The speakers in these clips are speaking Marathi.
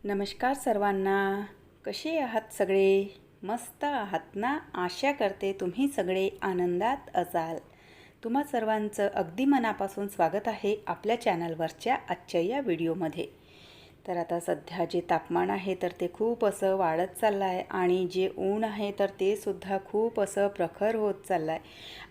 नमस्कार सर्वांना. कसे आहात सगळे? मस्त आहात ना? आशा करते तुम्ही सगळे आनंदात असाल. तुम्हा सर्वांचं अगदी मनापासून स्वागत आहे आपल्या चॅनलवरच्या आजच्या या व्हिडिओमध्ये. तर आता सध्या जे तापमान आहे तर ते खूप असं वाढत चाललं आहे आणि जे ऊन आहे तर ते सुद्धा खूप असं प्रखर होत चाललं आहे.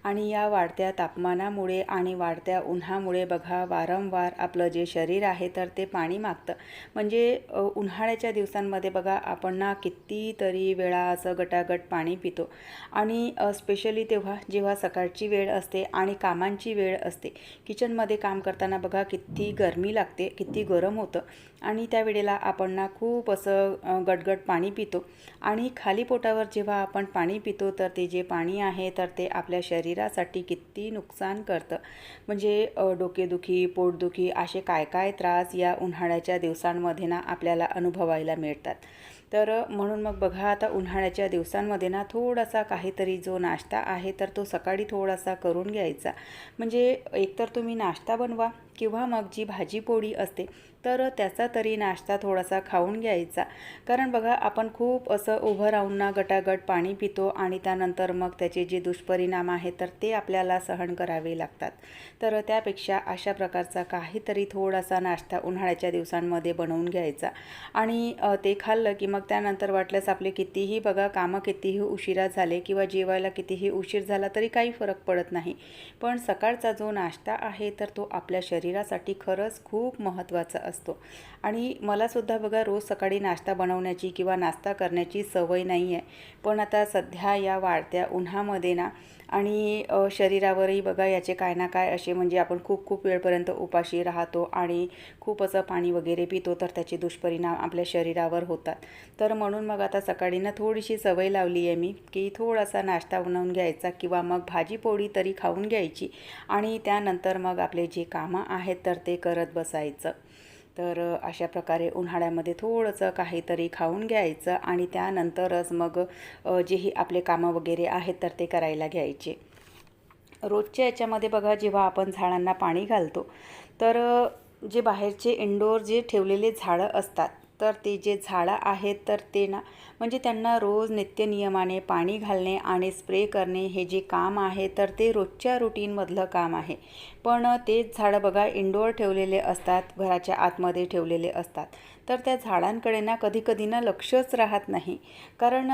आणि या वाढत्या तापमानामुळे आणि वाढत्या उन्हामुळे बघा वारंवार आपलं जे शरीर आहे तर ते पाणी मागतं. म्हणजे उन्हाळ्याच्या दिवसांमध्ये बघा आपण ना कितीतरी वेळा असं गटागट पाणी पितो आणि स्पेशली जेव्हा सकाळची वेळ असते आणि कामांची वेळ असते. किचनमध्ये काम करताना बघा किती गरमी लागते, किती गरम होतं आणि त्यावेळेला आपण ना खूप असं गटगट पाणी पितो आणि खाली पोटावर जेव्हा आपण पाणी पितो तर ते जे पाणी आहे तर ते आपल्या शरीरासाठी किती नुकसान करतं. म्हणजे डोकेदुखी, पोटदुखी असे काय काय त्रास या उन्हाळ्याच्या दिवसांमध्ये ना आपल्याला अनुभवायला मिळतात. तर म्हणून मग बघा आता उन्हाळ्याच्या दिवसांमध्ये ना थोडासा काहीतरी जो नाश्ता आहे तर तो सकाळी थोडासा करून घ्यायचा. म्हणजे एकतर तुम्ही नाश्ता बनवा किंवा मग जी भाजी पोळी असते तर त्याचा तरी नाश्ता थोडासा खाऊन घ्यायचा. कारण बघा आपण खूप असं उभं राहून ना गटागट पाणी पितो आणि त्यानंतर मग त्याचे जे दुष्परिणाम आहेत तर ते आपल्याला सहन करावे लागतात. तर त्यापेक्षा अशा प्रकारचा काहीतरी थोडासा नाश्ता उन्हाळ्याच्या दिवसांमध्ये बनवून घ्यायचा आणि ते खाल्लं की मग त्यानंतर वाटल्यास आपले कितीही बघा कामं कितीही उशिरा झाले किंवा जेवायला कितीही उशीर झाला तरी काही फरक पडत नाही. पण सकाळचा जो नाश्ता आहे तर तो आपल्या शरीरासाठी खरंच खूप महत्त्वाचा असतो. आणि मलासुद्धा बघा रोज सकाळी नाश्ता बनवण्याची किंवा नाश्ता करण्याची सवय नाही आहे. पण आता सध्या या वाढत्या उन्हामध्ये ना आणि शरीरावरही बघा याचे काय ना काय असे म्हणजे आपण खूप खूप वेळपर्यंत उपाशी राहतो आणि खूप असं पाणी वगैरे पितो तर त्याचे दुष्परिणाम आपल्या शरीरावर होतात. तर म्हणून मग आता सकाळी ना थोडीशी सवय लावली आहे मी की थोडासा नाश्ता बनवून घ्यायचा किंवा मग भाजी पोळी तरी खाऊन घ्यायची आणि त्यानंतर मग आपले जे कामं आहेत तर ते करत बसायचं. तर अशा प्रकारे उन्हाळ्यामध्ये थोडंसं काहीतरी खाऊन घ्यायचं आणि त्यानंतरच मग जेही आपले कामं वगैरे आहेत तर ते करायला घ्यायचे. रोजच्या याच्यामध्ये बघा जेव्हा आपण झाडांना पाणी घालतो तर जे बाहेरचे इंडोर जे ठेवलेले झाडं असतात तर ते जे झाडं आहेत तर ते ना म्हणजे त्यांना रोज नित्यनियमाने पाणी घालणे आणि स्प्रे करणे हे जे काम आहे तर ते रोजच्या रुटीनमधलं काम आहे. पण तेच झाडं बघा इंडोर ठेवलेले असतात, घराच्या आतमध्ये ठेवलेले असतात. तर त्या झाडांकडे ना कधीकधी ना लक्षच राहत नाही. कारण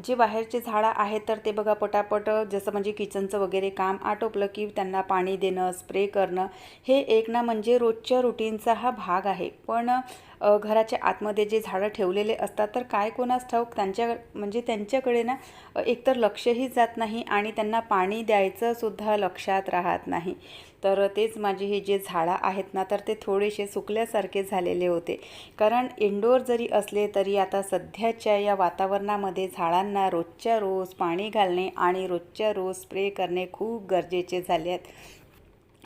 जे बाहेरचे झाडं आहेत तर ते बघा पटापट जसं म्हणजे किचनचं वगैरे काम आटोपलं की त्यांना पाणी देणं, स्प्रे करणं हे एक ना म्हणजे रोजच्या रुटीनचा हा भाग आहे. पण घराच्या आतमध्ये जे झाडं ठेवलेले असतात तर काय कोणास ठाऊक त्यांच्याकडे ना एकतर लक्षही जात नाही आणि त्यांना पाणी द्यायचं सुद्धा लक्षात राहत नाही. तर तेच माझे हे जे झाडं आहेत ना तर ते थोडेसे सुकल्यासारखे झालेले होते. कारण इंडोर जरी असले तरी आता सध्याच्या या वातावरणामध्ये झाडांना रोजच्या रोज पाणी घालणे आणि रोजच्या रोज स्प्रे करणे खूप गरजेचे झाले आहेत.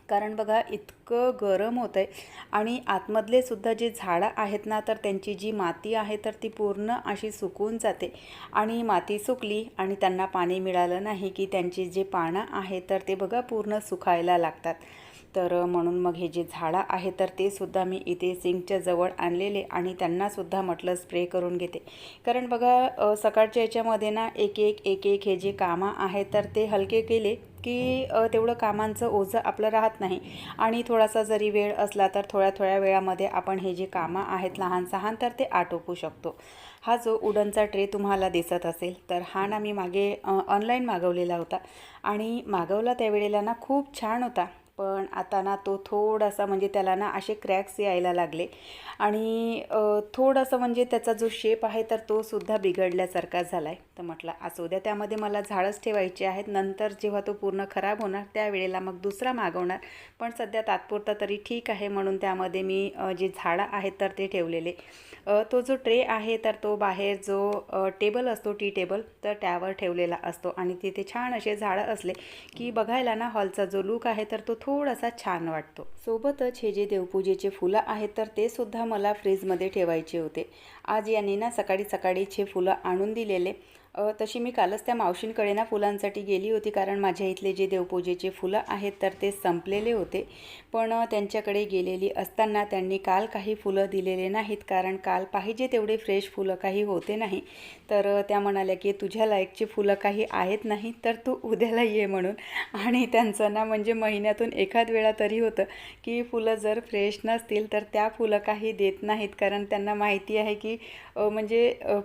कारण बघा इतकं गरम होतं आहे आणि आतमधले सुद्धा जे झाडं आहेत ना तर त्यांची जी माती आहे तर ती पूर्ण अशी सुकून जाते आणि माती सुकली आणि त्यांना पाणी मिळालं नाही की त्यांची जे पानं आहेत तर ते बघा पूर्ण सुकायला लागतात. तर म्हणून मग हे जे झाडं आहे तर ते सुद्धा मी इथे सिंकच्या जवळ आणलेले आणि त्यांनासुद्धा म्हटलं स्प्रे करून घेते. कारण बघा सकाळच्या याच्यामध्ये ना एक एक हे जे कामं आहेत तर ते हलके केले की तेवढं कामांचं ओझं आपलं राहत नाही आणि थोडासा जरी वेळ असला तर थोड्या वेळामध्ये आपण हे जे कामं आहेत लहान सहान तर ते आटोपू शकतो. हा जो वुडनचा ट्रे तुम्हाला दिसत असेल तर हा ना मी मागे ऑनलाईन मागवलेला होता आणि मागवला त्यावेळेला ना खूप छान होता. पण आता ना तो थोडासा म्हणजे त्याला ना असे क्रॅक्स यायला लागले आणि थोडंसं म्हणजे त्याचा जो शेप आहे तर तो सुद्धा बिघडल्यासारखा झाला आहे. तर म्हटलं असू द्या, त्यामध्ये मला झाडच ठेवायचे आहेत, नंतर जेव्हा तो पूर्ण खराब होणार त्यावेळेला मग दुसरा मागवणार. पण सध्या तात्पुरता तरी ठीक आहे म्हणून त्यामध्ये मी जे झाडं आहेत तर ते ठेवलेले. तो जो ट्रे आहे तर तो बाहेर जो टेबल असतो टी टेबल तर त्यावर ठेवलेला असतो आणि तिथे छान असे झाडं असले की बघायला ना हॉलचा जो लुक आहे तर तो थोडासा छान वाटतो. सोबतच हे जे देवपूजेचे फुलं आहेत तर ते सुद्धा मला फ्रीजमध्ये ठेवायचे होते. आज यांनी ना सकाळीच हे फुलं आणून दिलेले. तशी मी कालच त्या मावशींकडे ना फुलांसाठी गेली होती, कारण माझ्या इथले जे देवपूजेचे फुलं आहेत तर ते संपलेले होते. पण त्यांच्याकडे गेलेली असताना त्यांनी काल काही फुलं दिलेले नाहीत, कारण काल पाहिजे तेवढे फ्रेश फुलं काही होते नाही. तर त्या म्हणाल्या की तुझ्या लायकची फुलं काही आहेत नाही, तर तू उद्याला ये म्हणून. आणि त्यांचं ना म्हणजे महिन्यातून एखाद वेळा तरी होतं की फुलं जर फ्रेश नसतील तर त्या फुलं काही देत नाहीत, कारण त्यांना माहिती आहे की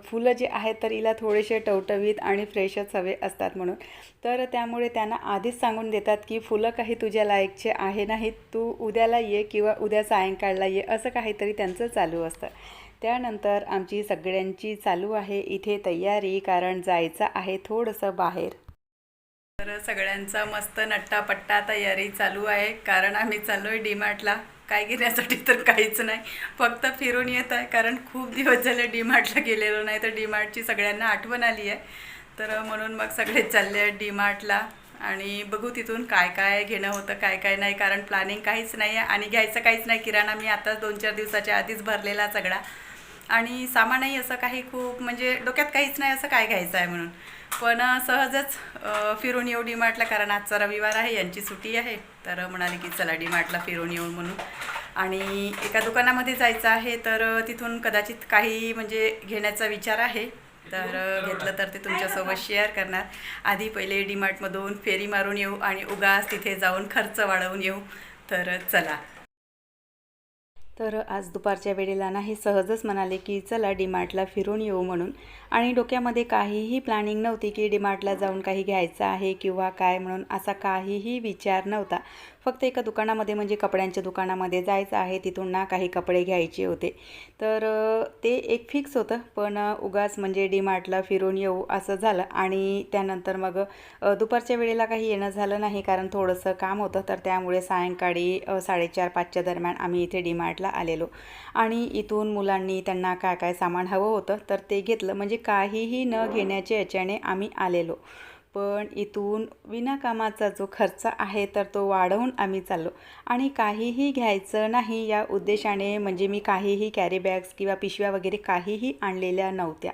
फुलं जे आहेत तर हिला थोडेसे टवटवीत आणि फ्रेशच हवे असतात म्हणून. तर त्यामुळे त्यांना आधीच सांगून देतात की फुलं काही तुझ्या लायकचे आहे नाहीत, तू उद्याला ये किंवा उद्या सायंकाळला ये, असं काहीतरी त्यांचं चालू असतं. त्यानंतर आमची सगळ्यांची चालू आहे इथे तयारी, कारण जायचं आहे थोडंसं बाहेर. तर सगळ्यांचा मस्त नट्टापट्टा तयारी चालू आहे, कारण आम्ही चाललो आहे डीमार्टला. काय घेण्यासाठी तर काहीच नाही, फक्त फिरून येत आहे, कारण खूप दिवस झाले डीमार्टला गेलेलो नाही. तर डीमार्टची सगळ्यांना आठवण आली आहे, तर म्हणून मग सगळे चालले आहेत डीमार्टला. आणि बघू तिथून काय काय घेणं होतं काय काय नाही, कारण प्लॅनिंग काहीच नाही आहे आणि घ्यायचं काहीच नाही. किराणा मी आताच 2-4 दिवसाच्या आधीच भरलेला सगळा, आणि सामानही असं काही खूप म्हणजे डोक्यात काहीच नाही असं काय घ्यायचं आहे म्हणून. पण सहजच फिरून येऊ डीमार्टला, कारण आजचा रविवार आहे, यांची सुट्टी आहे. तर म्हणाले की चला डीमार्टला फिरून येऊ म्हणून. आणि एका दुकानामध्ये जायचं आहे, तर तिथून कदाचित काही म्हणजे घेण्याचा विचार आहे. तर घेतलं तर ते तुमच्यासोबत शेअर करणार. आधी पहिले डीमार्टमधून फेरी मारून येऊ आणि उगाच तिथे जाऊन खर्च वाढवून येऊ. तर चला. तर आज दुपारच्या वेळेला नाही सहजच म्हणाले की चला डीमार्टला फिरून येऊ म्हणून. आणि डोक्यामध्ये काहीही प्लॅनिंग नव्हती की डीमार्टला जाऊन काही घ्यायचं आहे किंवा काय म्हणून, असा काहीही विचार नव्हता. फक्त एका दुकानामध्ये म्हणजे कपड्यांच्या दुकानामध्ये जायचं आहे, तिथून ना काही कपडे घ्यायचे होते. तर ते एक फिक्स होतं, पण उगाच म्हणजे डीमार्टला फिरून येऊ असं झालं. आणि त्यानंतर मग दुपारच्या वेळेला काही येणं झालं नाही, कारण थोडंसं काम होतं. तर त्यामुळे सायंकाळी 4:30-5च्या दरम्यान आम्ही इथे डीमार्टला आलेलो. आणि इथून मुलांनी त्यांना काय काय सामान हवं होतं तर ते घेतलं, म्हणजे काहीही न घेण्याच्या याच्याने आम्ही आलेलो. पण इथून विनाकामाचा जो खर्च आहे तर तो वाढवून आम्ही चाललो. आणि काहीही घ्यायचं नाही या उद्देशाने म्हणजे मी काहीही कॅरी बॅग्स किंवा पिशव्या वगैरे काहीही आणलेल्या नव्हत्या.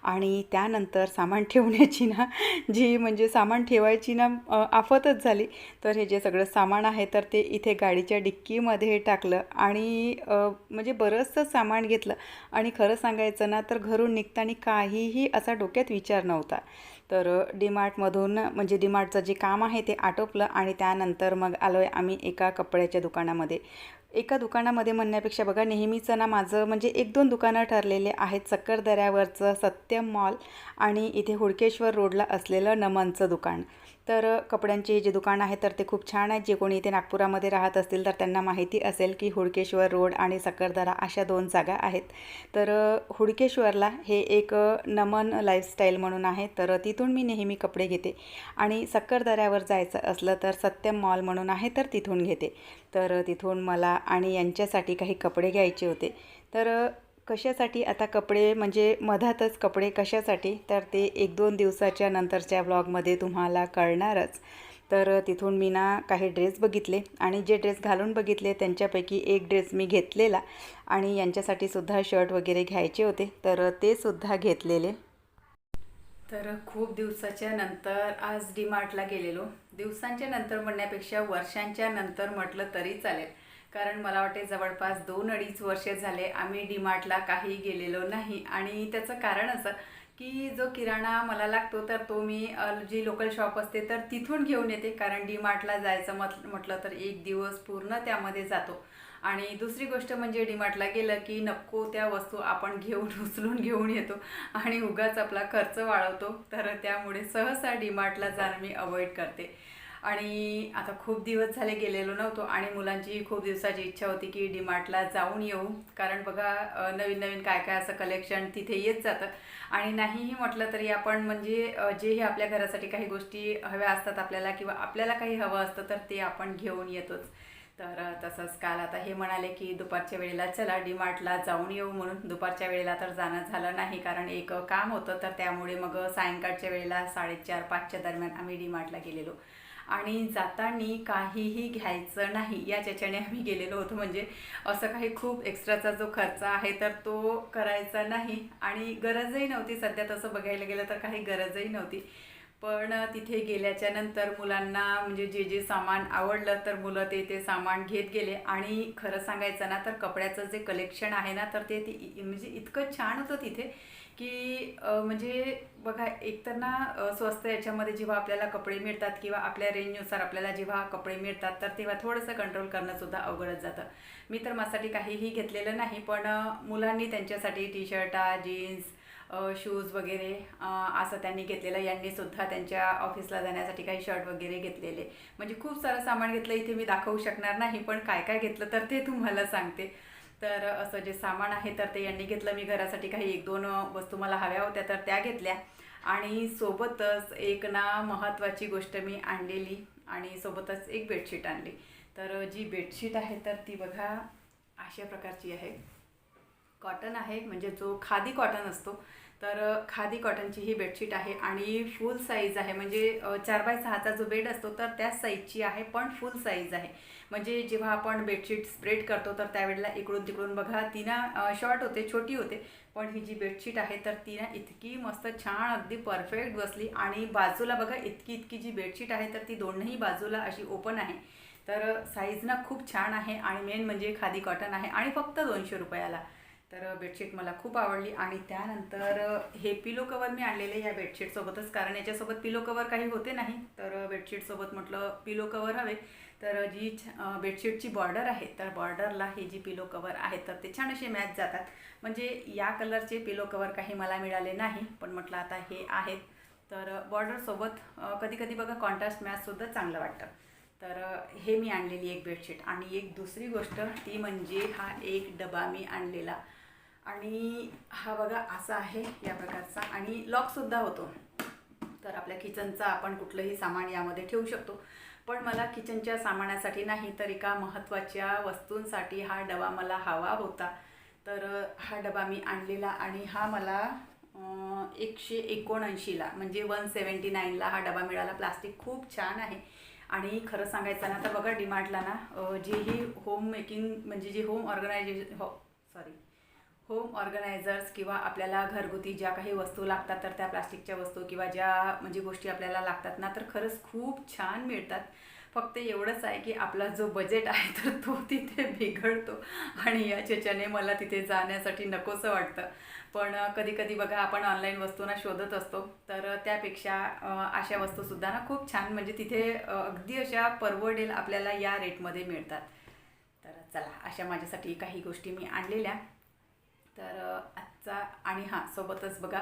आणि त्यानंतर सामान ठेवण्याची ना जी म्हणजे सामान ठेवायची ना आफतच झाली. तर हे जे सगळं सामान आहे तर ते इथे गाडीच्या डिक्कीमध्ये टाकलं आणि म्हणजे बरंचसं सामान घेतलं. आणि खरं सांगायचं ना तर घरून निघताना काहीही असा डोक्यात विचार नव्हता. तर डीमार्टमधून म्हणजे डीमार्टचं जे काम आहे ते आटोपलं आणि त्यानंतर मग आलो आहे आम्ही एका कपड्याच्या दुकानामध्ये. एका दुकानामध्ये म्हणण्यापेक्षा बघा, नेहमीचं ना माझं म्हणजे 1-2 दुकानं ठरलेले आहेत. सक्करदऱ्यावरचं सत्यम मॉल आणि इथे हुडकेश्वर रोडला असलेलं नमनचं दुकान. तर कपड्यांचे जे दुकान आहे तर ते खूप छान आहेत. जे कोणी इथे नागपुरामध्ये राहत असतील तर त्यांना माहिती असेल की हुडकेश्वर रोड आणि सक्करदरा अशा 2 जागा आहेत. तर हुडकेश्वरला हे एक नमन लाईफस्टाईल म्हणून आहे, तर तिथून मी नेहमी कपडे घेते. आणि सक्करदऱ्यावर जायचं असलं तर सत्यम मॉल म्हणून आहे, तर तिथून घेते. तर तिथून मला आणि यांच्यासाठी काही कपडे घ्यायचे होते. तर कशासाठी आता कपडे म्हणजे मधातच कपडे कशासाठी, तर ते 1-2 दिवसाच्या नंतरच्या व्लॉगमध्ये तुम्हाला कळणारच. तर तिथून मी ना काही ड्रेस बघितले आणि जे ड्रेस घालून बघितले त्यांच्यापैकी एक ड्रेस मी घेतलेला. आणि यांच्यासाठी सुद्धा शर्ट वगैरे घ्यायचे होते, तर ते सुद्धा घेतलेले. तर खूप दिवसाच्या नंतर आज डीमार्टला गेलेलो. दिवसांच्या नंतर म्हणण्यापेक्षा वर्षांच्या नंतर म्हटलं तरी चालेल, कारण मला वाटते जवळपास 2-2.5 वर्ष झाले आम्ही डीमार्टला काही गेलेलो नाही. आणि त्याचं कारण असं की जो किराणा मला लागतो तर तो मी जी लोकल शॉप असते तर तिथून घेऊन येते, कारण डीमार्टला जायचं म्हटलं तर एक दिवस पूर्ण त्यामध्ये जातो. आणि दुसरी गोष्ट म्हणजे डीमार्टला गेलं की नको त्या वस्तू आपण घेऊन उचलून घेऊन येतो आणि उगाच आपला खर्च वाढवतो. तर त्यामुळे सहसा डीमार्टला जाणं मी अवॉइड करते. आणि आता खूप दिवस झाले गेलेलो नव्हतो आणि मुलांची खूप दिवसाची इच्छा होती की डीमार्टला जाऊन येऊ, कारण बघा नवीन नवीन काय काय असं कलेक्शन तिथे येत जातं. आणि नाहीही म्हटलं तरी आपण म्हणजे जेही आपल्या घरासाठी काही गोष्टी हव्या असतात आपल्याला किंवा आपल्याला काही हवं असतं तर ते आपण घेऊन येतोच. तर तसंच काल आता हे म्हणाले की दुपारच्या वेळेला चला डीमार्टला जाऊन येऊ म्हणून. दुपारच्या वेळेला तर जाणं झालं नाही, कारण एक काम होतं, तर त्यामुळे मग सायंकाळच्या वेळेला 4:30-5च्या दरम्यान आम्ही डीमार्टला गेलेलो. आणि जाताना काहीही घ्यायचं नाही याच्याने आम्ही गेलेलो होतो. म्हणजे असं काही खूप एक्स्ट्राचा जो खर्च आहे तर तो करायचा नाही आणि गरजही नव्हती. सध्या तसं बघायला गेलं तर काही गरजही नव्हती. पण तिथे गेल्याच्या नंतर मुलांना म्हणजे जे जे सामान आवडलं तर मुलं ते सामान घेत गेले. आणि खरं सांगायचं ना तर कपड्याचं जे कलेक्शन आहे ना तर ते म्हणजे इतकं छान होतं तिथे की म्हणजे बघा एकतर ना स्वस्त याच्यामध्ये जेव्हा आपल्याला कपडे मिळतात किंवा आपल्या रेंजनुसार आपल्याला जेव्हा कपडे मिळतात तर तेव्हा थोडंसं कंट्रोल करणंसुद्धा अवघडच जातं. मी तर माझ्यासाठी काहीही घेतलेलं नाही, पण मुलांनी त्यांच्यासाठी टी शर्टा जीन्स शूज वगैरे असं त्यांनी घेतलेलं. यांनी सुद्धा त्यांच्या ऑफिसला जाण्यासाठी काही शर्ट वगैरे घेतलेले. म्हणजे खूप सारं सामान घेतलं, इथे मी दाखवू शकणार नाही, पण काय काय घेतलं तर ते तुम्हाला सांगते. तर असं जे सामान आहे तर ते यांनी घेतलं. मी घरासाठी काही 1-2 वस्तू मला हव्या होत्या तर त्या घेतल्या. आणि सोबतच एक ना महत्त्वाची गोष्ट मी आणलेली आणि सोबतच एक बेडशीट आणली. तर जी बेडशीट आहे तर ती बघा अशा प्रकारची आहे. कॉटन आहे, म्हणजे जो खादी कॉटन असतो तर खादी कॉटनची ही बेडशीट आहे आणि फुल साईज आहे. म्हणजे 4x6चा जो बेड असतो तर त्याच साईजची आहे, पण फुल साईज आहे. म्हणजे जेव्हा आपण बेडशीट स्प्रेड करतो तर त्यावेळेला इकडून तिकडून बघा ती ना शॉर्ट होते, छोटी होते. पण ही जी बेडशीट आहे तर ती ना इतकी मस्त छान अगदी परफेक्ट बसली. आणि बाजूला बघा इतकी इतकी जी बेडशीट आहे तर ती दोन्ही बाजूला अशी ओपन आहे. तर साईज ना खूप छान आहे आणि मेन म्हणजे खादी कॉटन आहे आणि फक्त 200 रुपयाला. तर बेडशीट मला खूप आवडली. आणि त्यानंतर हे पिलो कवर मी आणलेले या बेडशीटसोबतच, कारण याच्यासोबत पिलो कवर काही होते नाही. तर बेडशीटसोबत म्हटलं पिलो कवर हवे. तर जी बेडशीटची बॉर्डर आहे तर बॉर्डरला ही जी पिलो कवर आहे तर ते छान असे मॅच जातात. म्हणजे या कलरचे पिलो कवर काही मला मिळाले नाही, पण म्हटलं आता हे आहेत तर बॉर्डरसोबत कधी कधी बघा कॉन्ट्रास्ट मॅचसुद्धा चांगलं वाटतं. तर हे मी आणलेली एक बेडशीट. आणि एक दुसरी गोष्ट ती म्हणजे हा एक डबा मी आणलेला. आणि हा बघा असा आहे या प्रकारचा आणि लॉकसुद्धा होतो. तर आपल्या किचनचा आपण कुठलंही सामान यामध्ये ठेवू शकतो. पण मला किचनच्या सामानासाठी नाही तर एका महत्त्वाच्या वस्तूंसाठी हा डबा मला हवा होता. तर हा डबा मी आणलेला आणि हा मला 179ला म्हणजे 179ला हा डबा मिळाला. प्लास्टिक खूप छान आहे. आणि खरं सांगायचं ना तर बघा डीमार्टला ना जेही होम मेकिंग म्हणजे जे होम ऑर्गनायझेशन होम ऑर्गनायझर्स किंवा आपल्याला घरगुती ज्या काही वस्तू लागतात तर त्या प्लास्टिकच्या वस्तू किंवा ज्या म्हणजे गोष्टी आपल्याला लागतात ना तर खरंच खूप छान मिळतात. फक्त एवढंच आहे की आपला जो बजेट आहे तर तो तिथे बिघडतो आणि याच्याने मला तिथे जाण्यासाठी नकोसं वाटतं. पण कधी कधी बघा आपण ऑनलाईन वस्तूंना शोधत असतो तर त्यापेक्षा अशा वस्तूसुद्धा ना खूप छान म्हणजे तिथे अगदी अशा परवडेल आपल्याला या रेटमध्ये मिळतात. तर चला अशा माझ्यासाठी काही गोष्टी मी आणलेल्या. तर आजचा आणि हां सोबतच बघा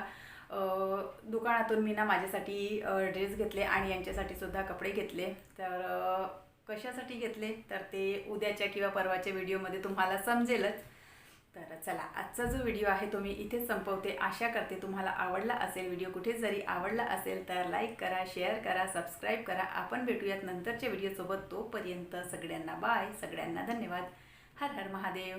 दुकानातून मी ना माझ्यासाठी ड्रेस घेतले आणि यांच्यासाठी सुद्धा कपडे घेतले. तर कशासाठी घेतले तर ते उद्याच्या किंवा परवाच्या व्हिडिओमध्ये तुम्हाला समजेलच. तर चला आजचा जो व्हिडिओ आहे तो मी इथेच संपवते. आशा करते तुम्हाला आवडला असेल व्हिडिओ. कुठे जरी आवडला असेल तर लाईक करा, शेअर करा, सबस्क्राईब करा. आपण भेटूयात नंतरच्या व्हिडिओसोबत. तोपर्यंत सगळ्यांना बाय, सगळ्यांना धन्यवाद. हर हर महादेव.